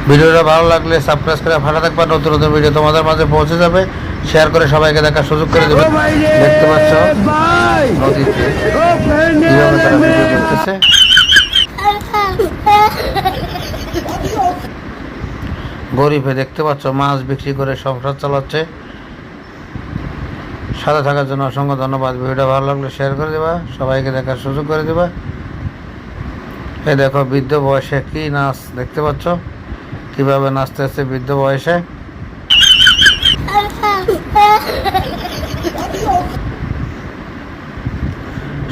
ভিডিওটা ভালো লাগলে সাবস্ক্রাইব করে ভালো থাকবা, নতুন নতুন ভিডিও তোমাদের মাঝে পৌঁছে যাবে। শেয়ার করে সবাইকে দেখার সুযোগ করে দেবে। দেখতে পাচ্ছ নদীতে কিভাবে তারা ভিডিও করতেছে। গরিবে দেখতে পাচ্ছ মাছ বিক্রি করে সংসার চালাচ্ছে। সাথে থাকার জন্য অসংখ্য ধন্যবাদ। ভিডিওটা ভালো লাগলে শেয়ার করে দেবা, সবাইকে দেখার সুযোগ করে দেবা। এই দেখো বৃদ্ধ বয়সে কি নাচ দেখতে পাচ্ছ, কিভাবে নাচতে আসছে বৃদ্ধ বয়সে।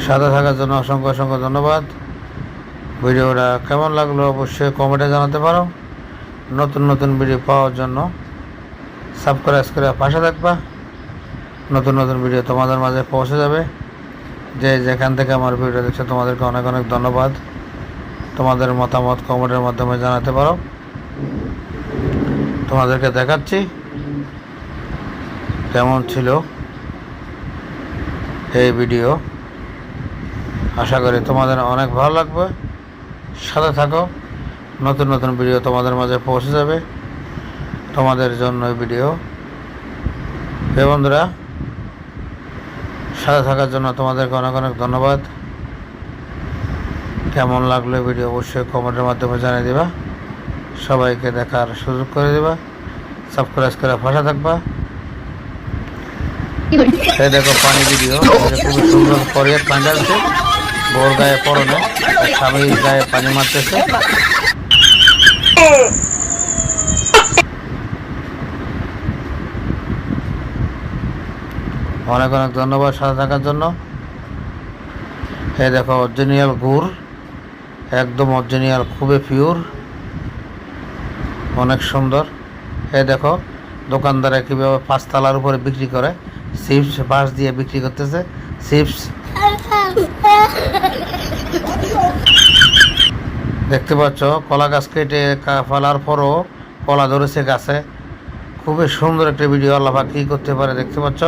সাথে থাকার জন্য অসংখ্য অসংখ্য ধন্যবাদ। ভিডিওটা কেমন লাগলো অবশ্যই কমেন্টে জানাতে পারো। নতুন নতুন ভিডিও পাওয়ার জন্য সাবস্ক্রাইব করে পাশে থাকবা। নতুন নতুন ভিডিও তোমাদের মাঝে পৌঁছে যাবে। যে যেখান থেকে আমার ভিডিও দেখছো তোমাদেরকে অনেক অনেক ধন্যবাদ। তোমাদের মতামত কমেন্টের মাধ্যমে জানাতে পারো। তোমাদেরকে দেখাচ্ছি কেমন ছিল এই ভিডিও। আশা করি তোমাদের অনেক ভালো লাগবে। সাথে থাকো, নতুন নতুন ভিডিও তোমাদের মাঝে পৌঁছে যাবে তোমাদের জন্য এই ভিডিও। বন্ধুরা, সাথে থাকার জন্য তোমাদেরকে অনেক অনেক ধন্যবাদ। কেমন লাগলো ভিডিও অবশ্যই কমেন্টের মাধ্যমে জানিয়ে দেবা, সবাইকে দেখার সুযোগ করে দেবা, সাবস্ক্রাইব করে পাশে থাকবা। এই দেখো পানি ভিডিও, খুবই সুন্দর করে পানি ডালছে। বোর গায়ে পড়নে স্বামীর গায়ে পানি মারতেছে। অনেক অনেক ধন্যবাদ সাথে থাকার জন্য। এই দেখো অরিজিনাল গুড়, একদম অরিজিনাল, খুবই পিওর, অনেক সুন্দর। এই দেখো দোকানদারে কীভাবে 5 তলার উপরে বিক্রি করে, চিপস বাঁশ দিয়ে বিক্রি করতেছে চিপস। দেখতে পাচ্ছ কলা গাছ কেটে ফেলার পরও কলা ধরেছে গাছে। খুবই সুন্দর একটা ভিডিও। আল্লাহ পাক কী করতে পারে দেখতে পাচ্ছ।